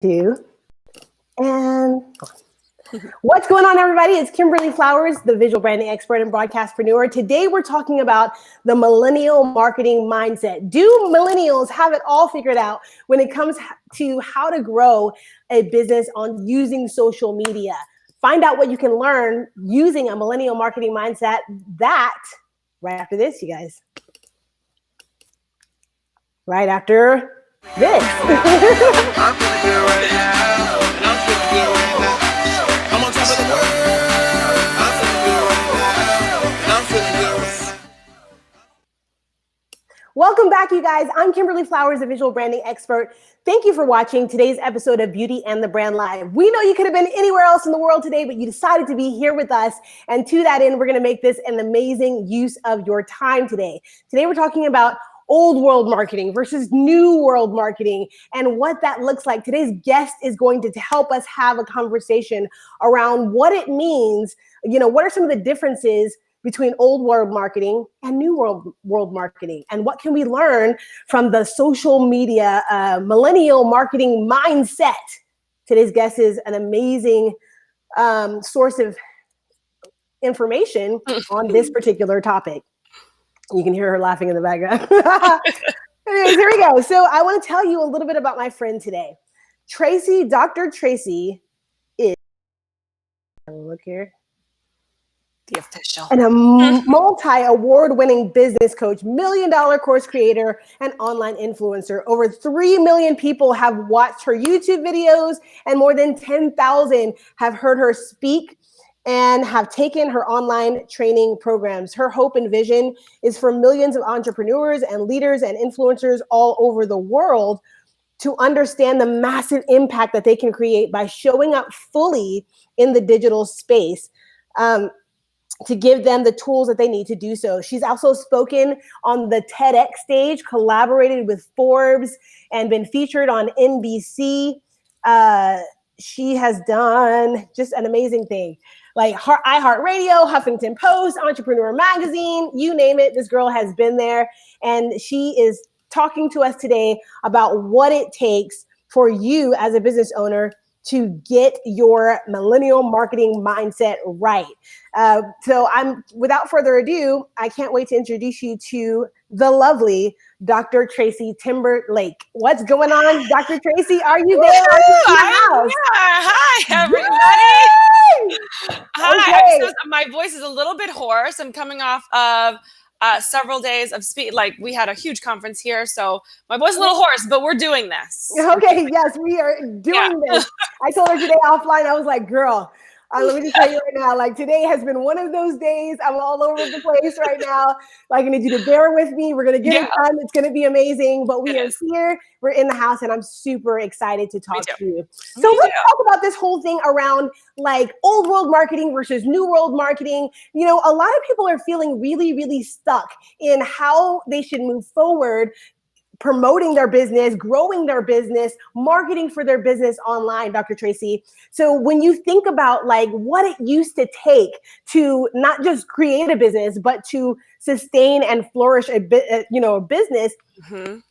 do. And what's going on, everybody? It's Kimberly Flowers, the visual branding expert and broadcastpreneur. Today, we're talking about the millennial marketing mindset. Do millennials have it all figured out when it comes to how to grow a business on using social media? Find out what you can learn using a millennial marketing mindset. That right after this, you guys. Right after this. I'm feeling good right now, and I'm feeling good right now. I'm on top of the world. I'm feeling good right now, and I'm feeling good right now. Welcome back, you guys. I'm Kimberly Flowers, the visual branding expert. Thank you for watching today's episode of Beauty and the Brand Live. We know you could have been anywhere else in the world today, but you decided to be here with us. And to that end, we're going to make this an amazing use of your time today. Today, we're talking about old world marketing versus new world marketing and what that looks like. Today's guest is going to help us have a conversation around what it means. What are some of the differences between old world marketing and new world marketing? And what can we learn from the social media millennial marketing mindset? Today's guest is an amazing source of information on this particular topic. You can hear her laughing in the background. Anyways, here we go. So I want to tell you a little bit about my friend today. Dr. Tracy is, look here, the official, and a multi-award-winning business coach, million-dollar course creator, and online influencer. Over 3 million people have watched her YouTube videos, and more than 10,000 have heard her speak and have taken her online training programs. Her hope and vision is for millions of entrepreneurs and leaders and influencers all over the world to understand the massive impact that they can create by showing up fully in the digital space, to give them the tools that they need to do so. She's also spoken on the TEDx stage, collaborated with Forbes, and been featured on NBC. She has done just an amazing thing. Like iHeartRadio, Huffington Post, Entrepreneur Magazine, you name it, this girl has been there. And she is talking to us today about what it takes for you as a business owner to get your millennial marketing mindset right. So without further ado, I can't wait to introduce you to the lovely Dr. Tracy Timberlake. What's going on, Dr. Tracy? Are you there? Hi, everybody. Hi. Okay. My voice is a little bit hoarse. I'm coming off of several days of speed. Like, we had a huge conference here, so my voice is a little hoarse, but we're doing this. Okay, yes, we are doing this. I told her today offline, I was like, girl, let me just tell you right now, like, today has been one of those days. I'm all over the place right now. Like, I need you to bear with me. We're going to get it done. It's going to be amazing, but we are here. We're in the house, and I'm super excited to talk to you. So let's talk about this whole thing around, like, old world marketing versus new world marketing. A lot of people are feeling really, really stuck in how they should move forward, promoting their business, growing their business, marketing for their business online, Dr. Tracy. So when you think about, like, what it used to take to not just create a business, but to sustain and flourish a business,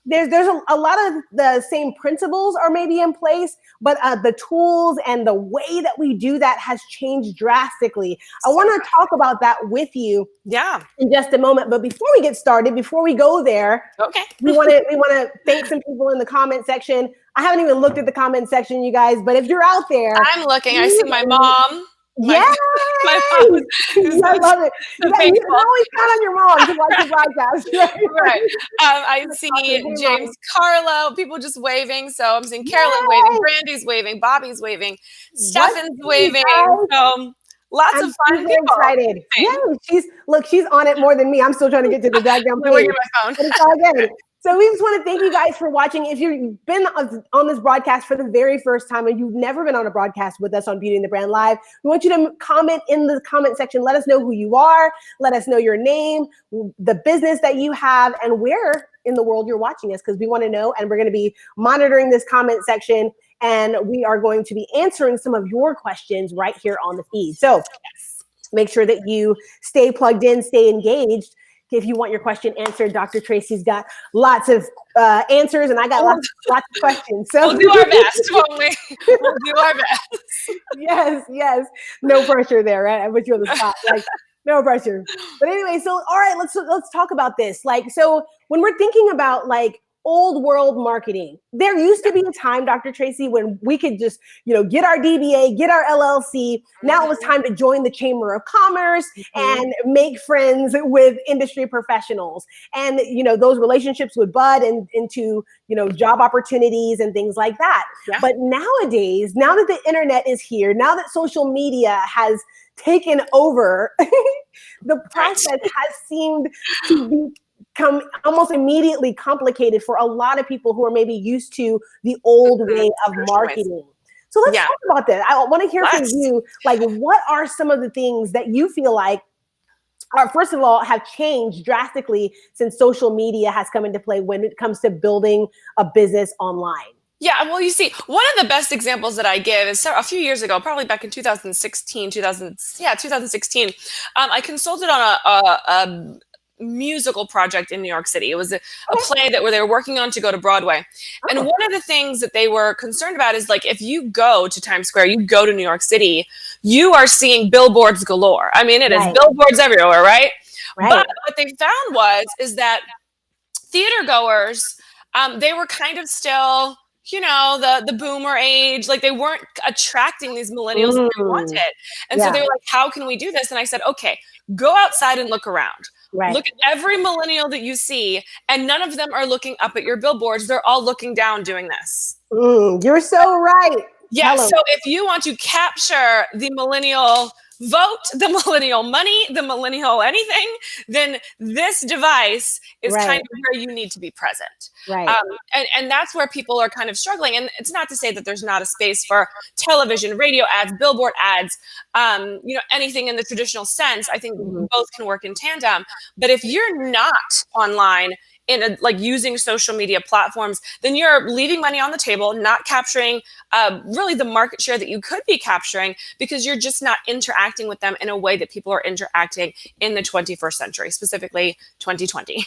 there's a lot of the same principles are maybe in place, but the tools and the way that we do that has changed drastically. I want to talk about that with you in just a moment. But before we get started, before we go there, we want to thank some people in the comment section. I haven't even looked at the comment section, you guys, but if you're out there, I'm looking. I see my mom. My mom. I love it. You can always count on your mom to watch the broadcast. Right. I see James Carlo, people just waving. So I'm seeing Carolyn waving, Brandy's waving, Bobby's waving, Stefan's waving. Lots of fun people. Excited. Yeah, she's on it more than me. I'm still trying to get to the daggone page. But it's all good. So we just want to thank you guys for watching. If you've been on this broadcast for the very first time and you've never been on a broadcast with us on Beauty and the Brand Live, we want you to comment in the comment section. Let us know who you are. Let us know your name, the business that you have, and where in the world you're watching us, because we want to know. And we're going to be monitoring this comment section, and we are going to be answering some of your questions right here on the feed. So make sure that you stay plugged in, stay engaged. if you want your question answered, Dr. Tracy's got lots of answers, and I got lots of questions. So we'll do our best, won't we? We'll do our best. Yes. No pressure there, right? I put you on the spot. Like, no pressure. But anyway, so all right, let's talk about this. Like, so when we're thinking about like old world marketing, there used to be a time, Dr. Tracy, when we could just, get our DBA, get our LLC. Now it was time to join the Chamber of Commerce and make friends with industry professionals. And, those relationships would bud into, job opportunities and things like that. Yeah. But nowadays, now that the internet is here, now that social media has taken over, the process has seemed to become almost immediately complicated for a lot of people who are maybe used to the old way of marketing. So let's talk about that. I want to hear from you, like, what are some of the things that you feel like are, first of all, have changed drastically since social media has come into play when it comes to building a business online? Yeah, well, you see, one of the best examples that I give is a few years ago, probably back in 2016, I consulted on a musical project in New York City. It was a play that they were working on to go to Broadway. And one of the things that they were concerned about is, like, if you go to Times Square, you go to New York City, you are seeing billboards galore. I mean, it is billboards everywhere, right? But what they found is that theater goers, they were kind of still, the boomer age, like they weren't attracting these millennials that they wanted. And so they were like, how can we do this? And I said, okay, go outside and look around. Look at every millennial that you see, and none of them are looking up at your billboards. They're all looking down doing this. You're so right. Yeah. So if you want to capture the millennial vote, the millennial money, the millennial anything, then this device is kind of where you need to be present. And that's where people are kind of struggling. And it's not to say that there's not a space for television, radio ads, billboard ads, anything in the traditional sense. I think both can work in tandem. But if you're not online like using social media platforms, then you're leaving money on the table, not capturing really the market share that you could be capturing, because you're just not interacting with them in a way that people are interacting in the 21st century, specifically 2020.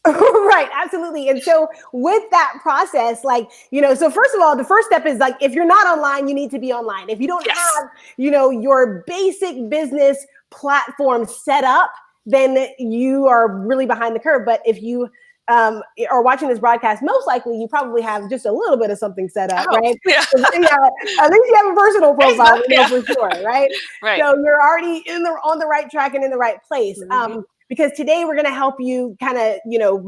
Right, absolutely. And so with that process, like, so first of all, the first step is like, if you're not online, you need to be online. If you don't have, your basic business platform set up, then you are really behind the curve. But if you are watching this broadcast, most likely you probably have just a little bit of something set up, right? Yeah. At least you have a personal profile, for sure, right? So you're already on the right track and in the right place. Because today we're going to help you kind of,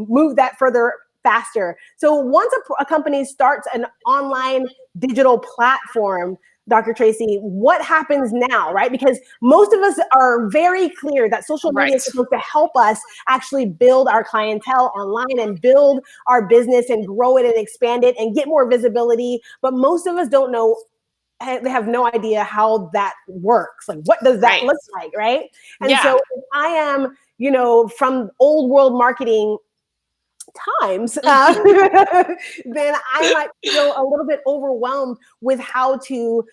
move that further faster. So once a company starts an online digital platform, Dr. Tracy, what happens now, right? Because most of us are very clear that social media is supposed to help us actually build our clientele online and build our business and grow it and expand it and get more visibility. But most of us don't know, they have no idea how that works. Like, what does that look like, right? And so if I am, from old world marketing times, then I might feel a little bit overwhelmed with how to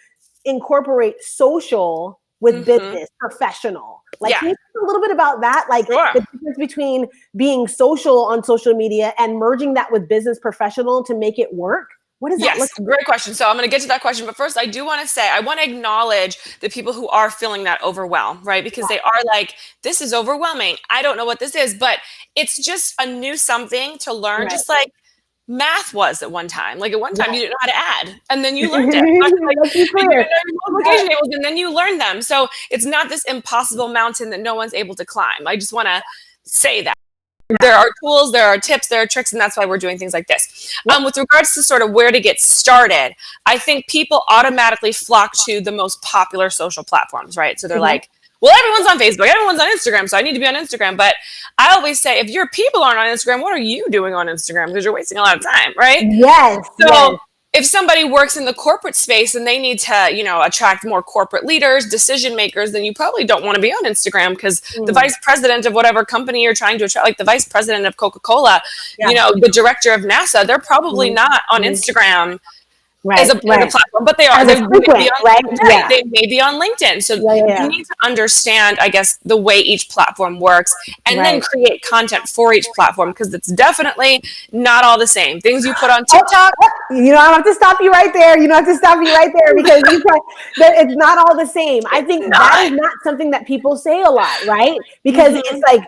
incorporate social with business, professional. Like, can you talk a little bit about that? Like the difference between being social on social media and merging that with business professional to make it work? What does that look like? Great question. So I'm going to get to that question. But first, I do want to say, I want to acknowledge the people who are feeling that overwhelm, right? Because they are like, this is overwhelming. I don't know what this is, but it's just a new something to learn, just like math was at one time. Like at one time, you didn't know how to add, and then you learned it. You didn't know your multiplication tables, and then you learned them. So it's not this impossible mountain that no one's able to climb. I just want to say that. There are tools, there are tips, there are tricks, and that's why we're doing things like this. With regards to sort of where to get started, I think people automatically flock to the most popular social platforms, right? So they're like, well, everyone's on Facebook, everyone's on Instagram, so I need to be on Instagram. But I always say, if your people aren't on Instagram, what are you doing on Instagram? Because you're wasting a lot of time, right? So if somebody works in the corporate space and they need to, attract more corporate leaders, decision makers, then you probably don't want to be on Instagram, because the vice president of whatever company you're trying to attract, like the vice president of Coca-Cola, the director of NASA, they're probably not on Instagram as a platform, but they as may frequent, be on, right? Yeah. They may be on LinkedIn. So you need to understand, I guess, the way each platform works, and then create content for each platform, because it's definitely not all the same. Things you put on TikTok. You know, I have to stop you right there. Because it's not all the same. I think that is not something that people say a lot, right? Because it's like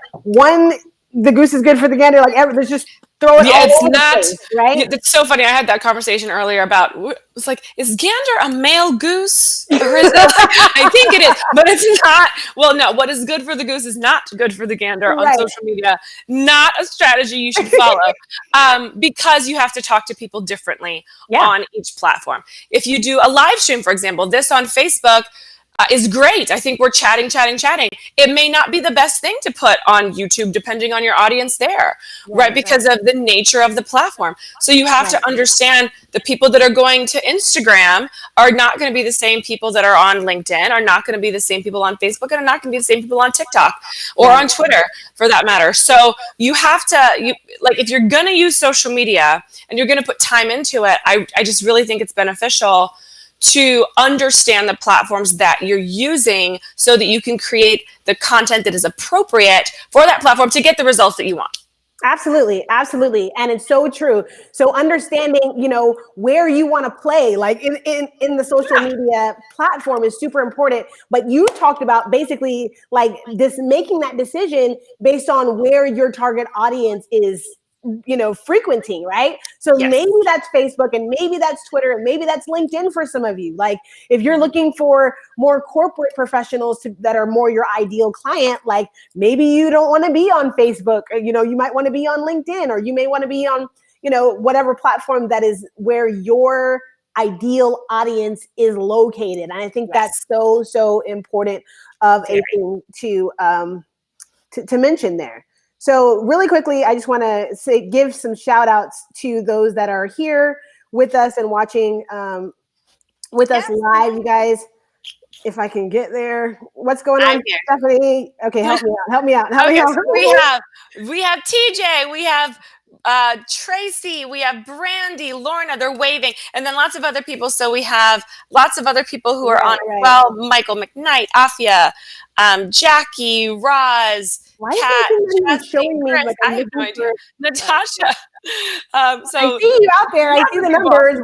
the goose is good for the gander. Like there's just throw it all it's over not, the place, right? It's so funny. I had that conversation earlier about, it's like, is gander a male goose? Or is it, I think it is, but it's not. Well, no, what is good for the goose is not good for the gander on social media. Not a strategy you should follow, because you have to talk to people differently on each platform. If you do a live stream, for example, this on Facebook, is great. I think we're chatting. It may not be the best thing to put on YouTube, depending on your audience there, right? Because of the nature of the platform. So you have to understand the people that are going to Instagram are not going to be the same people that are on LinkedIn, are not going to be the same people on Facebook, and are not going to be the same people on TikTok or on Twitter, for that matter. So you have to, if you're going to use social media and you're going to put time into it, I just really think it's beneficial to understand the platforms that you're using, so that you can create the content that is appropriate for that platform to get the results that you want. Absolutely. And it's so true. So understanding, where you want to play, like in the social media platform, is super important. But you talked about basically like making that decision based on where your target audience is, frequenting, right? So maybe that's Facebook, and maybe that's Twitter, and maybe that's LinkedIn for some of you. Like if you're looking for more corporate professionals that are more your ideal client, like maybe you don't want to be on Facebook, or, you might want to be on LinkedIn, or you may want to be on, whatever platform that is where your ideal audience is located. And I think that's so important of a thing to mention there. So really quickly, I just want to give some shout outs to those that are here with us and watching with us live, you guys. If I can get there. What's going on, Stephanie? Okay, help me out. We have TJ, we have Tracy, we have Brandy, Lorna, they're waving, and then lots of other people. So we have lots of other people who are on as well. Michael McKnight, Afia, Jackie, Roz, Kat, Jesse, Chris, I have no idea. Natasha. So I see you out there. I see the numbers.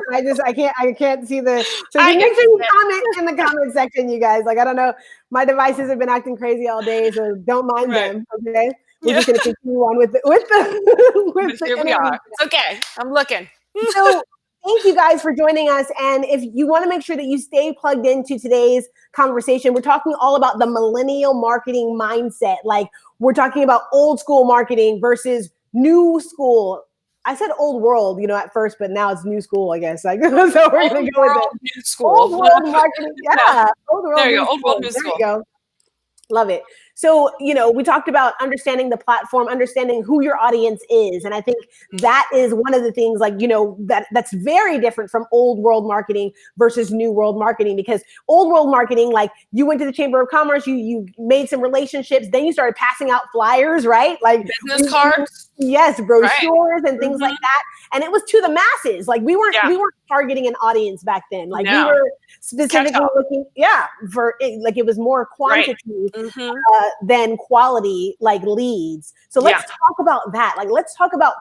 I can't see the. So make sure you comment in the comment section, you guys. Like, I don't know, my devices have been acting crazy all day, so don't mind them. Okay, we're just gonna continue on with the here we are. It's okay. I'm looking. So thank you guys for joining us. And if you want to make sure that you stay plugged into today's conversation, we're talking all about the millennial marketing mindset. Like we're talking about old school marketing versus new school. I said old world, at first, but now it's new school, I guess. Like, so we're going to go with it. New school. Old world marketing. Yeah. Old world. There you go. Old world, new school. There you go. Love it. So, we talked about understanding the platform, understanding who your audience is. And I think that is one of the things, like, that's very different from old world marketing versus new world marketing, because old world marketing, like you went to the Chamber of Commerce, you made some relationships, then you started passing out flyers, right? Like business cards. Yes, brochures and things like that. And it was to the masses. Like we weren't targeting an audience back then. Like we were specifically looking, for it, like it was more quantity than quality, like leads. So let's talk about that. Like let's talk about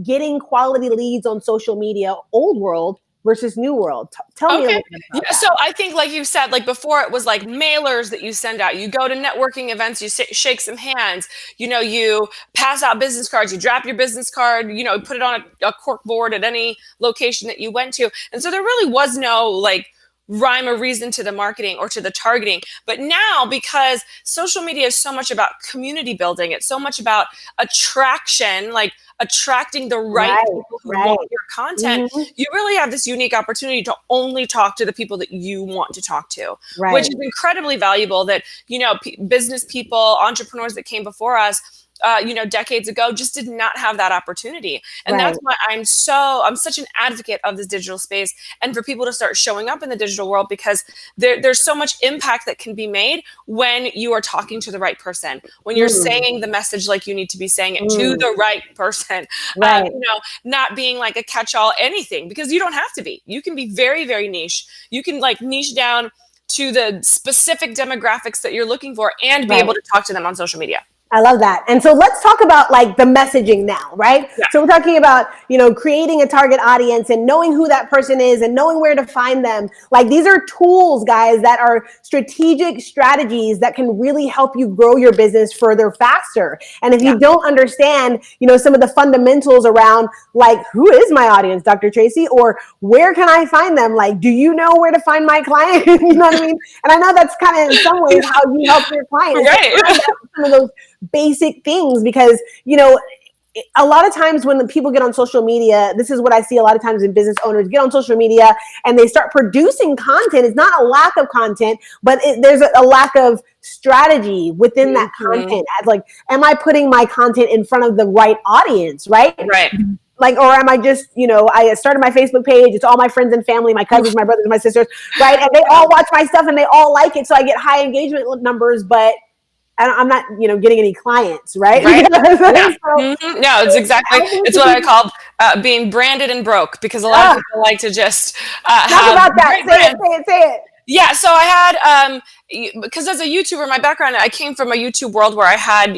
getting quality leads on social media, old world versus new world. Tell me a little bit about that. So I think, like you said, like before it was like mailers that you send out. You go to networking events, you shake some hands, you pass out business cards, you drop your business card, put it on a cork board at any location that you went to. And so there really was no like rhyme or reason to the marketing or to the targeting. But now, because social media is so much about community building, it's so much about attraction, like attracting the right people who want your content, you really have this unique opportunity to only talk to the people that you want to talk to, which is incredibly valuable. That, business people, entrepreneurs that came before us, decades ago just did not have that opportunity. And Right. that's why I'm such an advocate of this digital space and for people to start showing up in the digital world, because there's so much impact that can be made when you are talking to the right person, when you're saying the message like you need to be saying it to the right person, Right. not being like a catch-all anything, because you don't have to be. You can be very, very niche. You can like niche down to the specific demographics that you're looking for and be able to talk to them on social media. I love that. And so let's talk about like the messaging now, right? Yeah. So we're talking about, creating a target audience and knowing who that person is and knowing where to find them. Like these are tools, guys, that are strategic strategies that can really help you grow your business further faster. And if you don't understand, some of the fundamentals around like, who is my audience, Dr. Tracy, or where can I find them? Like, do you know where to find my client? You know what I mean? And I know that's kind of in some ways how you help your clients. Right. Some of those basic things, because a lot of times when people get on social media, this is what I see a lot of times in business owners get on social media and they start producing content. It's not a lack of content, but there's a lack of strategy within that content. As like, am I putting my content in front of the right audience, right? Right. Like, or am I just, I started my Facebook page. It's all my friends and family, my cousins, my brothers, my sisters, right? And they all watch my stuff and they all like it. So I get high engagement numbers, but I'm not, getting any clients, right? Right. Yeah. No, it's exactly. It's what I call being branded and broke, because a lot of people like to just talk have about that. Say it. Yeah, so I had, because as a YouTuber, my background, I came from a YouTube world where I had,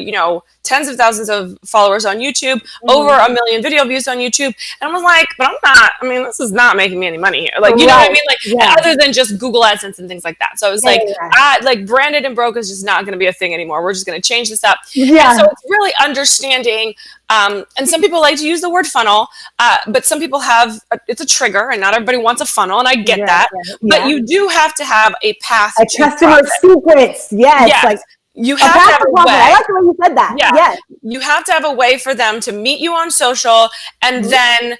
tens of thousands of followers on YouTube, over 1 million video views on YouTube. And I was like, but this is not making me any money here. Like, you know what I mean? Like, other than just Google AdSense and things like that. So it was like branded and broke is just not going to be a thing anymore. We're just going to change this up. Yeah. And so it's really understanding, and some people like to use the word funnel, but some people it's a trigger, and not everybody wants a funnel, and I get that. But you do have to have a path to customer secrets. Yes. Like, you have to have a way. I like the way you said that. Yeah. Yes. You have to have a way for them to meet you on social and then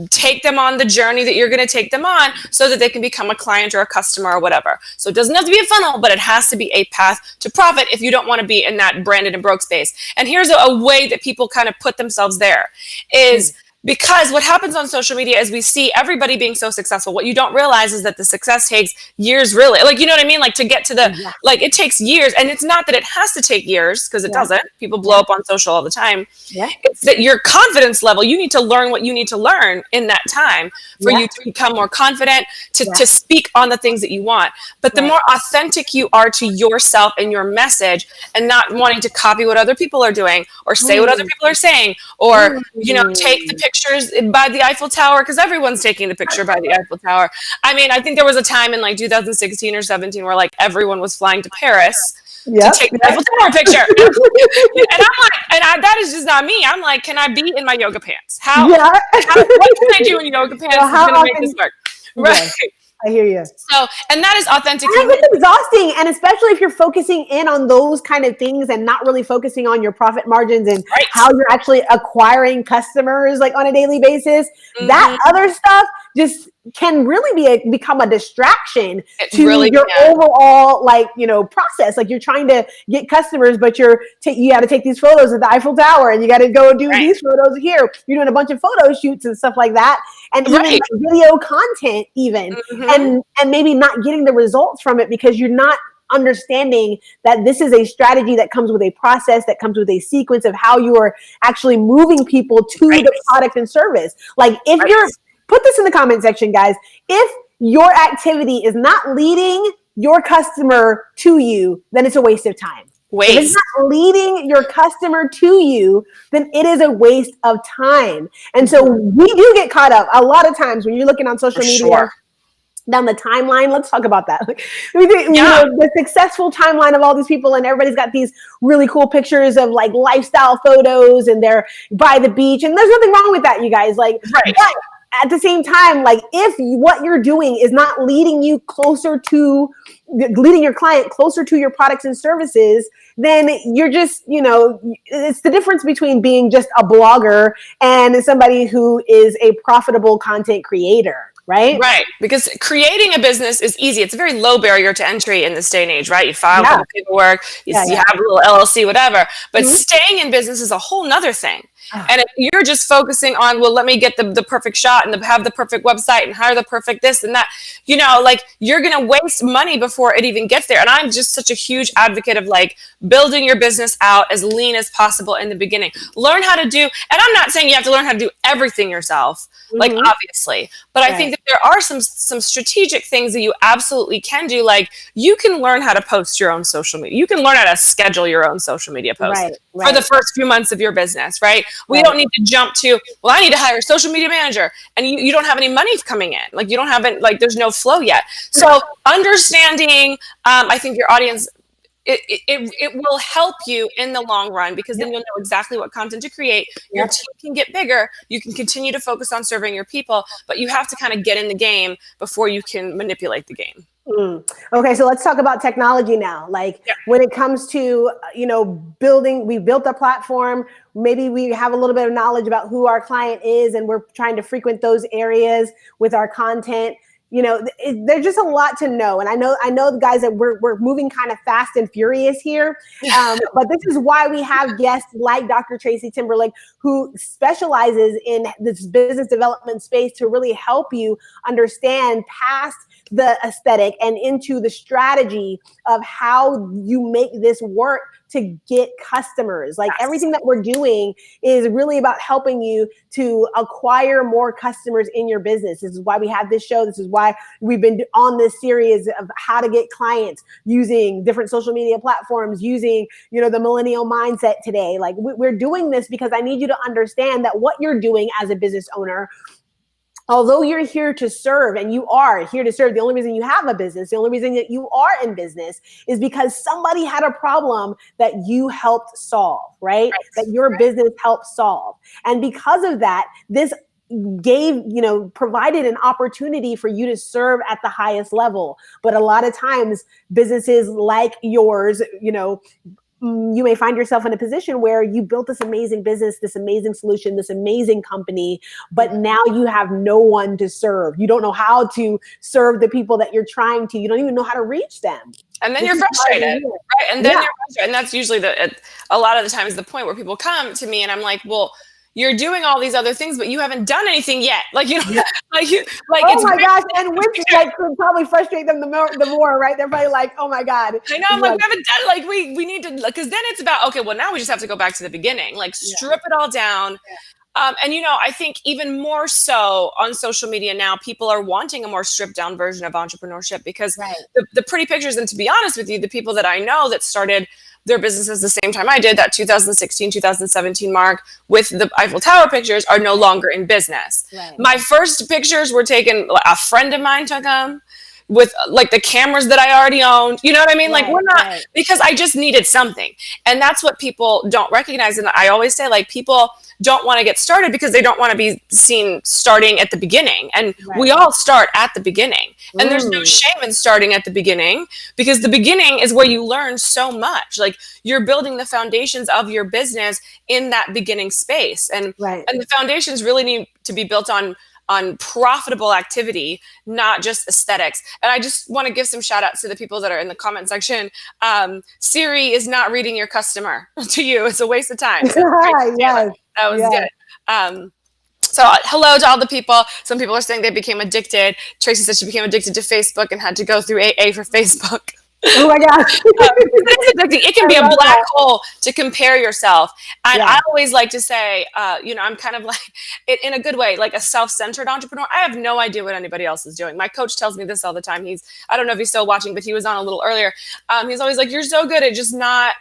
take them on the journey that you're going to take them on so that they can become a client or a customer or whatever. So it doesn't have to be a funnel, but it has to be a path to profit if you don't want to be in that branded and broke space. And here's a way that people kind of put themselves there is because what happens on social media is we see everybody being so successful. What you don't realize is that the success takes years, really. Like, you know what I mean? Like, to get to the, like, it takes years. And it's not that it has to take years, because it doesn't. People blow up on social all the time. It's that your confidence level, you need to learn what you need to learn in that time for you to become more confident, to speak on the things that you want. But the more authentic you are to yourself and your message, and not wanting to copy what other people are doing or say what other people are saying, or, take the pictures by the Eiffel Tower, because everyone's taking the picture by the Eiffel Tower. I mean, I think there was a time in like 2016 or 17 where like everyone was flying to Paris to take the Eiffel Tower picture. And I'm like, that is just not me. I'm like, can I be in my yoga pants? What can I do in yoga pants that's going to make this work? Right. I hear you. So, and that is authentic. And it's exhausting. And especially if you're focusing in on those kind of things and not really focusing on your profit margins and how you're actually acquiring customers like on a daily basis, that other stuff just can really become a distraction to your overall process. Like, you're trying to get customers, but you got to take these photos of the Eiffel Tower, and you got to go do these photos here. You're doing a bunch of photo shoots and stuff like that, and even like video content, even and maybe not getting the results from it because you're not understanding that this is a strategy that comes with a process, that comes with a sequence of how you are actually moving people to the product and service. Like, if you're put this in the comment section, guys. If your activity is not leading your customer to you, then it's a waste of time. If it's not leading your customer to you, then it is a waste of time. And so we do get caught up a lot of times when you're looking on social media down the timeline. Let's talk about that. The successful timeline of all these people, and everybody's got these really cool pictures of like lifestyle photos, and they're by the beach, and there's nothing wrong with that, you guys. Like, but at the same time, like, if what you're doing is not leading your client closer to your products and services, then you're just, it's the difference between being just a blogger and somebody who is a profitable content creator. right? Right. Because creating a business is easy. It's a very low barrier to entry in this day and age, right? You file Yeah. the paperwork, you Yeah, have a little LLC, whatever. But Mhm. staying in business is a whole nother thing. Ah, And if you're just focusing on, well, let me get the perfect shot and have the perfect website and hire the perfect this and that, like you're going to waste money before it even gets there. And I'm just such a huge advocate of like building your business out as lean as possible in the beginning. Learn how to do, and I'm not saying you have to learn how to do everything yourself, like mhm. obviously, but I think that there are some strategic things that you absolutely can do. Like you can learn how to post your own social media. You can learn how to schedule your own social media posts Right, for the right, first few months of your business, right? We right. don't need to jump to, well, I need to hire a social media manager, and you don't have any money coming in. Like you don't have it, like there's no flow yet. So understanding, I think your audience, it will help you in the long run, because then you'll know exactly what content to create. Your Yep. team can get bigger. You can continue to focus on serving your people, but you have to kind of get in the game before you can manipulate the game. Okay, so let's talk about technology now. Like Yeah. when it comes to, building, we built a platform. Maybe we have a little bit of knowledge about who our client is, and we're trying to frequent those areas with our content. There's just a lot to know, and I know, guys, that we're moving kind of fast and furious here. But this is why we have guests like Dr. Tracy Timberlake, who specializes in this business development space to really help you understand past the aesthetic and into the strategy of how you make this work to get customers. Like everything that we're doing is really about helping you to acquire more customers in your business. This is why we have this show. This is why we've been on this series of how to get clients using different social media platforms, using, the millennial mindset today. Like we're doing this because I need you to understand that what you're doing as a business owner, although you're here to serve, and you are here to serve, the only reason you have a business, the only reason that you are in business is because somebody had a problem that you helped solve, right? That your business helped solve. And because of that, this provided an opportunity for you to serve at the highest level. But a lot of times businesses like yours, you may find yourself in a position where you built this amazing business, this amazing solution, this amazing company, but now you have no one to serve. You don't know how to serve the people that you're trying to. You don't even know how to reach them. And then you're frustrated, right? And then you're frustrated. And that's usually a lot of the times the point where people come to me and I'm like, well, you're doing all these other things, but you haven't done anything yet. Like, oh my gosh. And which could probably frustrate them the more, right? They're probably like, oh my God. I know. I'm like, we haven't done, like, we need to, because then it's about, okay, well, now we just have to go back to the beginning, like strip it all down. And, I think even more so on social media now, people are wanting a more stripped down version of entrepreneurship, because the pretty pictures, and to be honest with you, the people that I know that started their businesses the same time I did, that 2016, 2017 mark with the Eiffel Tower pictures, are no longer in business. Right. My first pictures were taken, a friend of mine took them with like the cameras that I already owned. You know what I mean? Like we're not, because I just needed something. And that's what people don't recognize. And I always say, like, people don't want to get started because they don't want to be seen starting at the beginning. And we all start at the beginning. And there's no shame in starting at the beginning, because the beginning is where you learn so much. Like you're building the foundations of your business in that beginning space. And the foundations really need to be built on profitable activity, not just aesthetics. And I just want to give some shout outs to the people that are in the comment section. Siri is not reading your customer to you. It's a waste of time. So that was good. So hello to all the people. Some people are saying they became addicted. Tracy said she became addicted to Facebook and had to go through AA for Facebook. Oh my gosh. It can be a black hole to compare yourself. And I always like to say, I'm kind of like, in a good way, like a self-centered entrepreneur. I have no idea what anybody else is doing. My coach tells me this all the time. I don't know if he's still watching, but he was on a little earlier. He's always like, you're so good at just not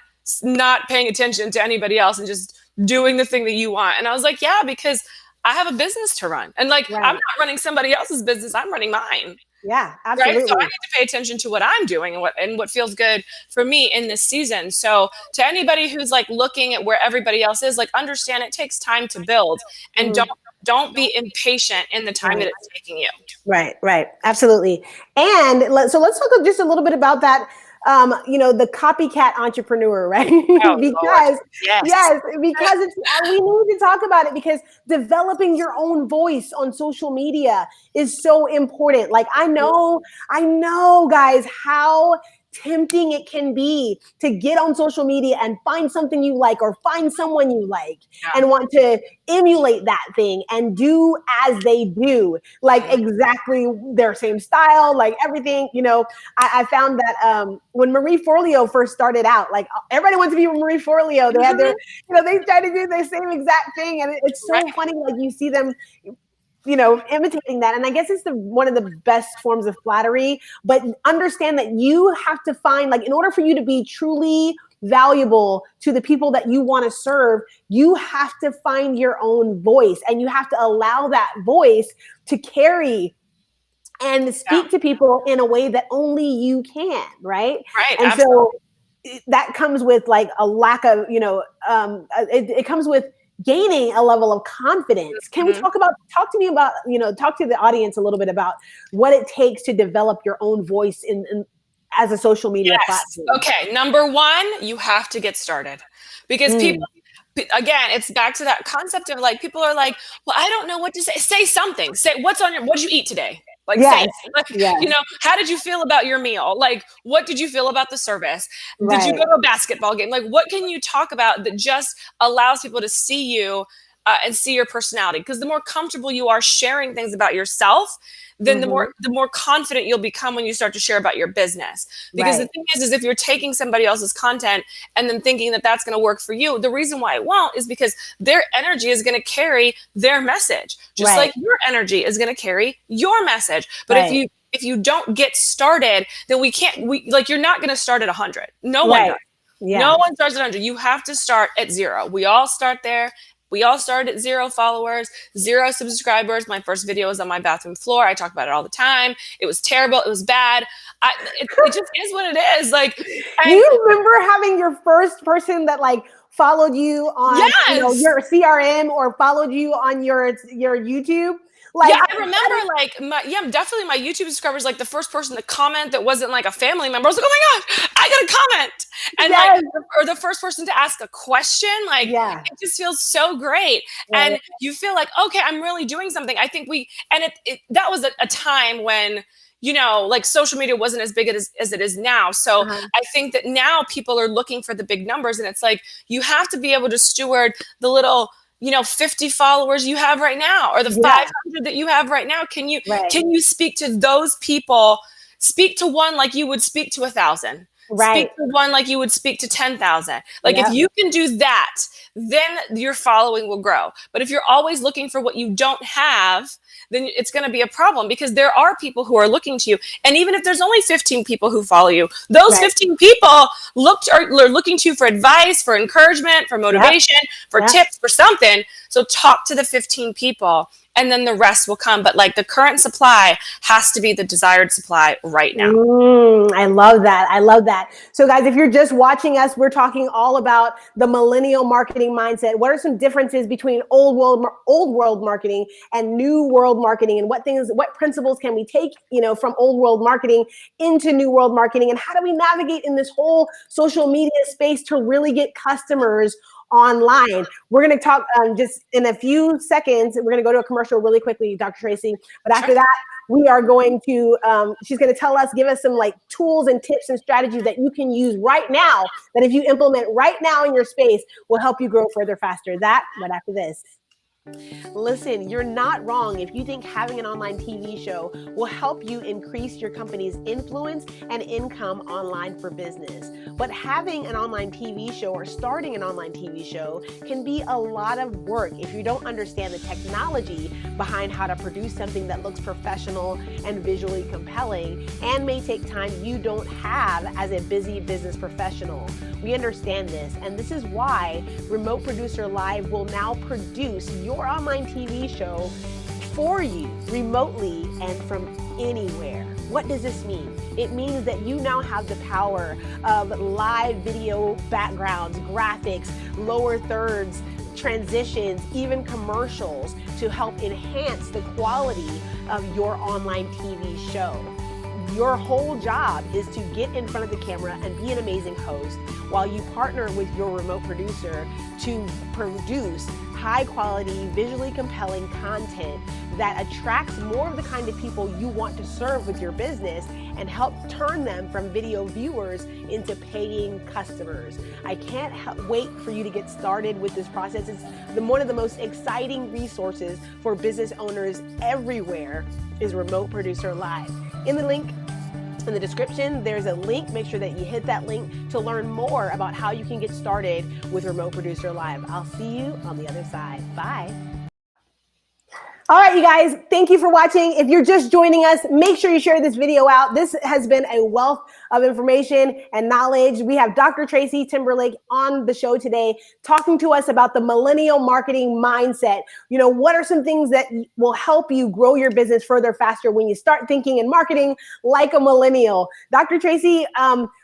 paying attention to anybody else and just doing the thing that you want. And I was like, yeah, because I have a business to run. And like, I'm not running somebody else's business. I'm running mine. Yeah, absolutely. Right? So I need to pay attention to what I'm doing and what feels good for me in this season. So to anybody who's like looking at where everybody else is, like, understand it takes time to build, and don't be impatient in the time that it's taking you. Right. Absolutely. And so let's talk just a little bit about that. the copycat entrepreneur, right? Oh, because Lord. Yes. because it's we need to talk about it, because developing your own voice on social media is so important. Like I know, guys, how tempting it can be to get on social media and find something you like or find someone you like and want to emulate that thing and do as they do, like exactly their same style, like everything. I found that when Marie Forleo first started out, like everybody wants to be Marie Forleo. They had their, they tried to do the same exact thing, and it's so funny. Like you see them imitating that. And I guess it's one of the best forms of flattery, but understand that you have to find, like, in order for you to be truly valuable to the people that you want to serve, you have to find your own voice, and you have to allow that voice to carry and speak to people in a way that only you can, right? And absolutely. so that comes with like a lack of, it comes with gaining a level of confidence. Can we talk to me about, talk to the audience a little bit about what it takes to develop your own voice in as a social media platform? Okay. Number one, you have to get started, because people, again, it's back to that concept of like, people are like, well, I don't know what to say. Say something. Say what did you eat today? Like, say it. Like, how did you feel about your meal? Like, what did you feel about the service? Did you go to a basketball game? Like, what can you talk about that just allows people to see you and see your personality? Because the more comfortable you are sharing things about yourself, then the more confident you'll become when you start to share about your business. Because the thing is if you're taking somebody else's content and then thinking that that's going to work for you, the reason why it won't is because their energy is going to carry their message, just like your energy is going to carry your message. But if you don't get started, then you're not going to start at 100. No one does. No one starts at 100. You have to start at 0. We all start there. We all started at 0 followers, 0 subscribers. My first video was on my bathroom floor. I talk about it all the time. It was terrible. It was bad. It just is what it is. Like, do you remember having your first person that like followed you on your CRM or followed you on your YouTube? Like, I remember definitely my YouTube subscribers, like the first person to comment that wasn't like a family member. I was like, oh my gosh, I got a comment. And or the first person to ask a question, like it just feels so great. And you feel like, okay, I'm really doing something. I think that was a time when, like social media wasn't as big as it is now. So I think that now people are looking for the big numbers, and it's like, you have to be able to steward the little 50 followers you have right now, or the 500 that you have right now. Can you speak to those people? Speak to one like you would speak to 1,000. Speak to one like you would speak to 10,000. Like if you can do that, then your following will grow. But if you're always looking for what you don't have, then it's going to be a problem, because there are people who are looking to you. And even if there's only 15 people who follow you, those 15 people are looking to you for advice, for encouragement, for motivation, for tips, for something. So talk to the 15 people, and then the rest will come. But like the current supply has to be the desired supply right now. I love that. I love that. So guys, if you're just watching us, we're talking all about the millennial marketing mindset. What are some differences between old world marketing and new world marketing, and what principles can we take, from old world marketing into new world marketing, and how do we navigate in this whole social media space to really get customers online? We're going to talk just in a few seconds. We're going to go to a commercial really quickly, Dr. Tracy. But after that, we are going to, she's going to give us some like tools and tips and strategies that you can use right now, that if you implement right now in your space, will help you grow further, faster. That right after this. Listen, you're not wrong if you think having an online TV show will help you increase your company's influence and income online for business. But having an online TV show or starting an online TV show can be a lot of work if you don't understand the technology behind how to produce something that looks professional and visually compelling, and may take time you don't have as a busy business professional. We understand this, and this is why Remote Producer Live will now produce your online TV show for you remotely and from anywhere. What does this mean? It means that you now have the power of live video backgrounds, graphics, lower thirds, transitions, even commercials to help enhance the quality of your online TV show. Your whole job is to get in front of the camera and be an amazing host while you partner with your remote producer to produce high quality, visually compelling content that attracts more of the kind of people you want to serve with your business and help turn them from video viewers into paying customers. I can't wait for you to get started with this process. It's one of the most exciting resources for business owners everywhere is Remote Producer Live. In the link in the description, there's a link. Make sure that you hit that link to learn more about how you can get started with Remote Producer Live. I'll see you on the other side. Bye. All right, you guys, thank you for watching. If you're just joining us, make sure you share this video out. This has been a wealth of information and knowledge. We have Dr. Tracy Timberlake on the show today talking to us about the millennial marketing mindset. You know, what are some things that will help you grow your business further, faster when you start thinking in marketing like a millennial? Dr. Tracy,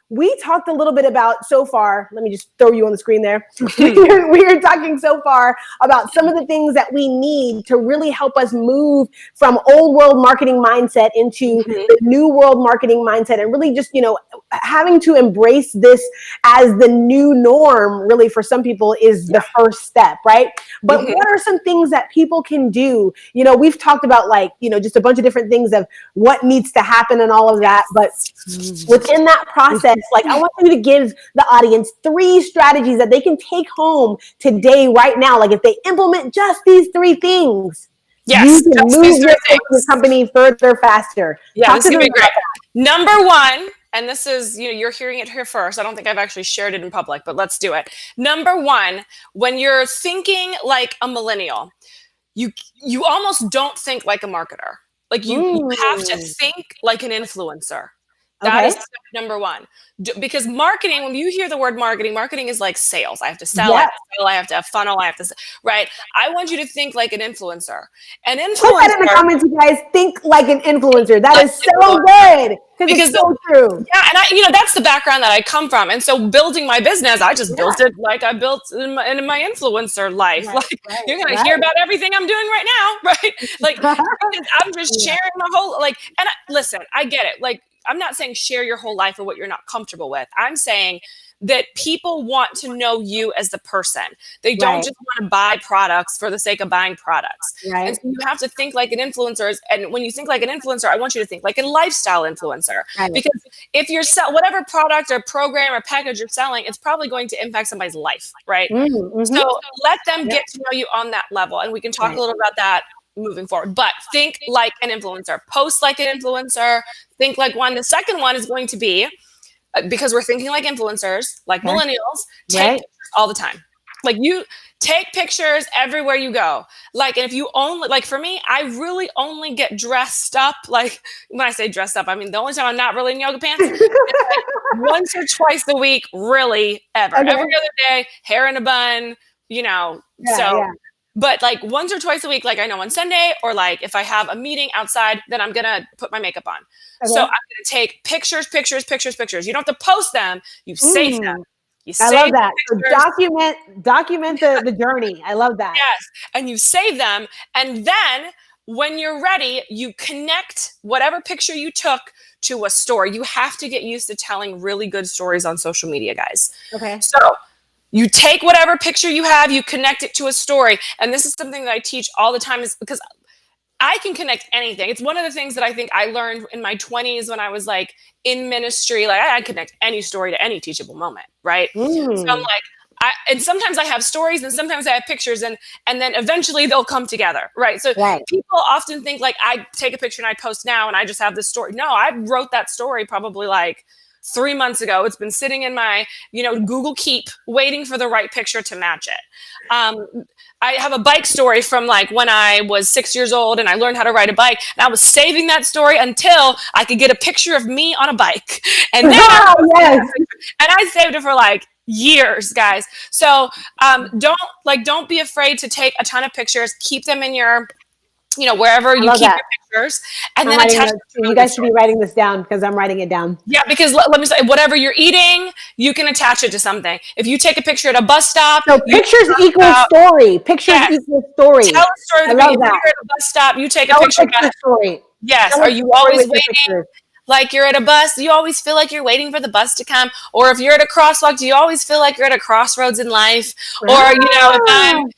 we talked a little bit about so far, let me just throw you on the screen there. We are talking so far about some of the things that we need to really help us move from old world marketing mindset into the new world marketing mindset and really just, you know, having to embrace this as the new norm really for some people is the first step, right? But what are some things that people can do? You know, we've talked about like, you know, just a bunch of different things of what needs to happen and all of that. But within that process, like I want you to give the audience 3 strategies that they can take home today, right now. Like if they implement just these 3 things, yes, you can move your company further, faster. Yeah, this is gonna be great. Number 1, and this is, you know, you're hearing it here first. I don't think I've actually shared it in public, but let's do it. Number 1, when you're thinking like a millennial, you almost don't think like a marketer. Like you have to think like an influencer. That is step number 1. Because marketing, when you hear the word marketing, marketing is like sales. I have to sell, I have to have funnel, I have to, right? I want you to think like an influencer. An influencer. Put that in the comments, you guys. Think like an influencer. That is so good. Because it's so true. Yeah, and you know, that's the background that I come from. And so building my business, I just built it like I built in my influencer life. You're going to hear about everything I'm doing right now, right? Like, I'm just sharing my whole, like, and listen, I get it. Like, I'm not saying share your whole life or what you're not comfortable with. I'm saying that people want to know you as the person. They don't just want to buy products for the sake of buying products. And so you have to think like an influencer. And when you think like an influencer, I want you to think like a lifestyle influencer. Because if you're whatever product or program or package you're selling, it's probably going to impact somebody's life, right? So let them get to know you on that level. And we can talk a little about that moving forward. But think like an influencer. Post like an influencer. Think like one. The second one is going to be, because we're thinking like influencers, like millennials, take pictures all the time. Like you take pictures everywhere you go. Like, and if you only, like for me, I really only get dressed up. Like when I say dressed up, I mean, the only time I'm not really in yoga pants is like once or twice a week, really ever. Every other day, hair in a bun, you know, but like once or twice a week, like I know on Sunday, or like if I have a meeting outside, then I'm going to put my makeup on. So I'm going to take pictures. You don't have to post them. You save them. I love that. So document the journey. I love that. Yes. And you save them. And then when you're ready, you connect whatever picture you took to a story. You have to get used to telling really good stories on social media, guys. So you take whatever picture you have, you connect it to a story. And this is something that I teach all the time, is because I can connect anything. It's one of the things that I think I learned in my 20s when I was like in ministry. Like I connect any story to any teachable moment, right? So I'm like, and sometimes I have stories and sometimes I have pictures, and then eventually they'll come together, right? So people often think like I take a picture and I post now and I just have this story. No, I wrote that story probably like 3 months ago. It's been sitting in my, you know, Google Keep waiting for the right picture to match it. I have a bike story from like when I was 6 years old and I learned how to ride a bike. And I was saving that story until I could get a picture of me on a bike. And then I saved it for like years, guys. So don't be afraid to take a ton of pictures. Keep them in your, you know, wherever you keep your pictures, and then attach. You guys should be writing this down because I'm writing it down. Yeah, because let me say, whatever you're eating, you can attach it to something. If you take a picture at a bus stop, so pictures equal story. Pictures equal story. Tell a story. I love that. You're at a bus stop, you take a picture. Story. Yes. Are you always waiting? like you're at a bus, do you always feel like you're waiting for the bus to come? Or if you're at a crosswalk, do you always feel like you're at a crossroads in life? Or, if I'm,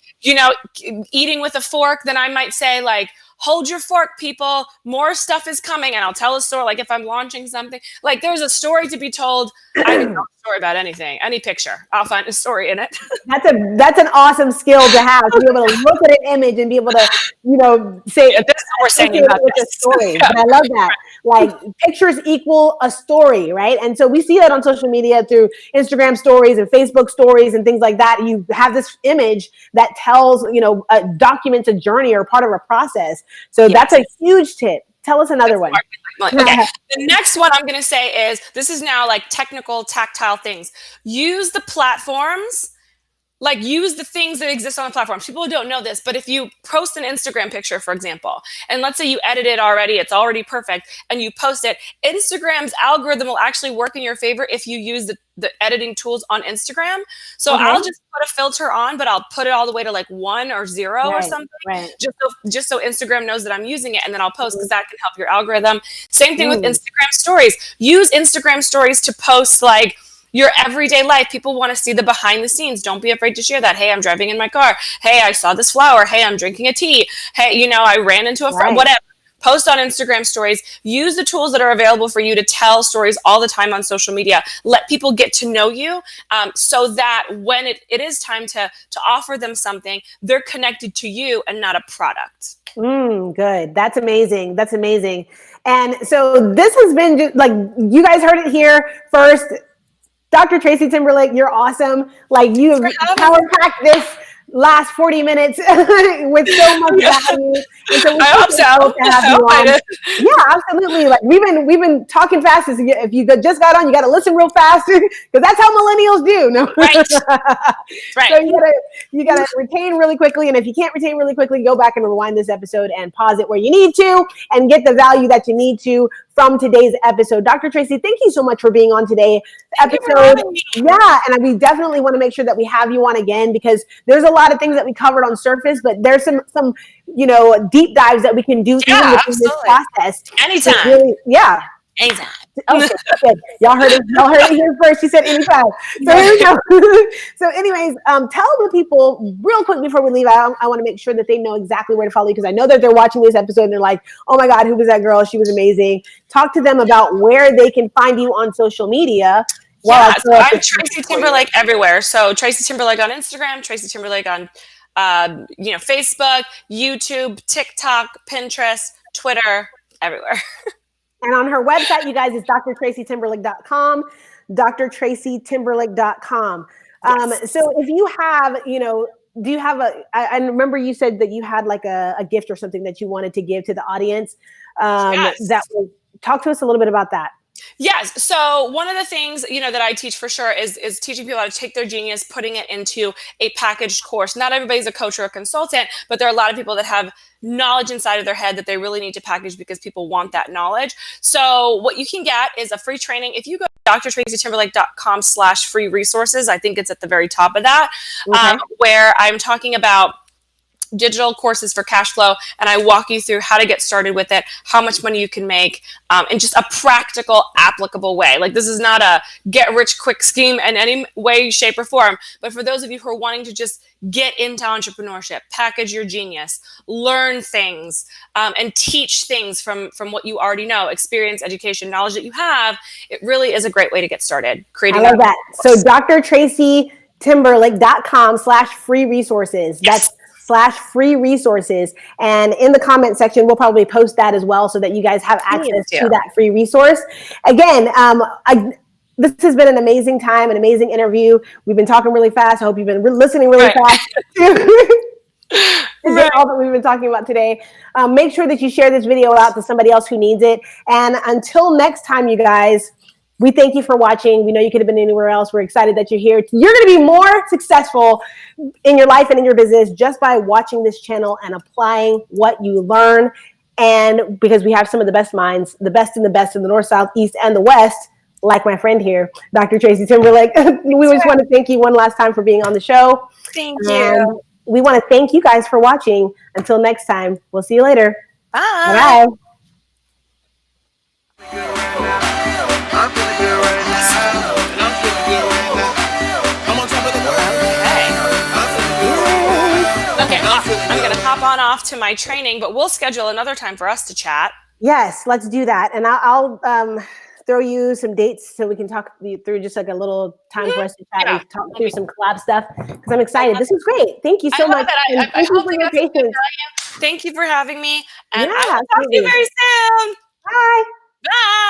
eating with a fork, then I might say like, hold your fork, people, more stuff is coming. And I'll tell a story. Like if I'm launching something, like there's a story to be told. I can tell a story about anything, any picture. I'll find a story in it. That's an awesome skill to have, to be able to look at an image and be able to, say, this is what we're saying about with this. a story. Yeah. And I love that. Like pictures equal a story, right? And so we see that on social media through Instagram stories and Facebook stories and things like that. You have this image that tells, documents a journey or part of a process. So that's a huge tip. Tell us another one. Okay. The next one I'm going to say is, this is now like technical, tactile things. Use the platforms. Like use the things that exist on the platform. People don't know this, but if you post an Instagram picture, for example, and let's say you edit it already, it's already perfect, and you post it, Instagram's algorithm will actually work in your favor if you use the editing tools on Instagram. So I'll just put a filter on, but I'll put it all the way to like 1 or 0 or something, just so Instagram knows that I'm using it, and then I'll post because that can help your algorithm. Same thing with Instagram stories. Use Instagram stories to post like your everyday life. People want to see the behind the scenes. Don't be afraid to share that. Hey, I'm driving in my car. Hey, I saw this flower. Hey, I'm drinking a tea. Hey, I ran into a friend, whatever. Post on Instagram stories. Use the tools that are available for you to tell stories all the time on social media. Let people get to know you so that when it is time to offer them something, they're connected to you and not a product. Good. That's amazing. That's amazing. And so this has been just, like, you guys heard it here first. Dr. Tracy Timberlake, you're awesome. Like, you have power-packed this last 40 minutes with so much value. And so I hope so. To have you on. Yeah, absolutely. Like we've been talking fast. If you just got on, you got to listen real fast because that's how millennials do. No, right. So you gotta retain really quickly, and if you can't retain really quickly, go back and rewind this episode and pause it where you need to, and get the value that you need to from today's episode. Dr. Tracy, thank you so much for being on today's episode. Yeah, and we definitely want to make sure that we have you on again because there's a lot of things that we covered on surface, but there's some deep dives that we can do even within this process. Anytime. Really, yeah. Anytime. Okay, good. Y'all heard it here first. She said anytime. So here we go. So anyways, tell the people real quick before we leave. I want to make sure that they know exactly where to follow you because I know that they're watching this episode and they're like, oh my God, who was that girl? She was amazing. Talk to them about where they can find you on social media. So I'm Tracy Timberlake everywhere. So Tracy Timberlake on Instagram, Tracy Timberlake on Facebook, YouTube, TikTok, Pinterest, Twitter, everywhere. And on her website, you guys, is drtracytimberlake.com, drtracytimberlake.com. So if you have, do you have I remember you said that you had like a gift or something that you wanted to give to the audience. That will talk to us a little bit about that. Yes. So one of the things, that I teach for sure is teaching people how to take their genius, putting it into a packaged course. Not everybody's a coach or a consultant, but there are a lot of people that have knowledge inside of their head that they really need to package because people want that knowledge. So what you can get is a free training. If you go to drtracytimberlake.com/free resources, I think it's at the very top of that, where I'm talking about digital courses for cash flow, and I walk you through how to get started with it, how much money you can make, in just a practical, applicable way. Like, this is not a get-rich-quick scheme in any way, shape, or form, but for those of you who are wanting to just get into entrepreneurship, package your genius, learn things, and teach things from what you already know, experience, education, knowledge that you have, it really is a great way to get started. I love that. So drtracytimberlake.com/free resources. That's /free resources. And in the comment section, we'll probably post that as well so that you guys have access to that free resource. Again, this has been an amazing time, an amazing interview. We've been talking really fast. I hope you've been listening really fast to all that we've been talking about today. Make sure that you share this video out to somebody else who needs it. And until next time, you guys, we thank you for watching. We know you could have been anywhere else. We're excited that you're here. You're going to be more successful in your life and in your business just by watching this channel and applying what you learn. And because we have some of the best minds, the best in the North, South, East, and the West, like my friend here, Dr. Tracy Timberlake. We just want to thank you one last time for being on the show. Thank you. We want to thank you guys for watching. Until next time, we'll see you later. Bye. Bye. off to my training, but we'll schedule another time for us to chat. Yes, let's do that. And I'll throw you some dates so we can talk through just like a little time for us to chat and talk through some collab stuff because I'm excited. This is great. Thank you so much. I thank you for your patience. Thank you for having me. And Yeah, I will talk to you very soon. Bye. Bye.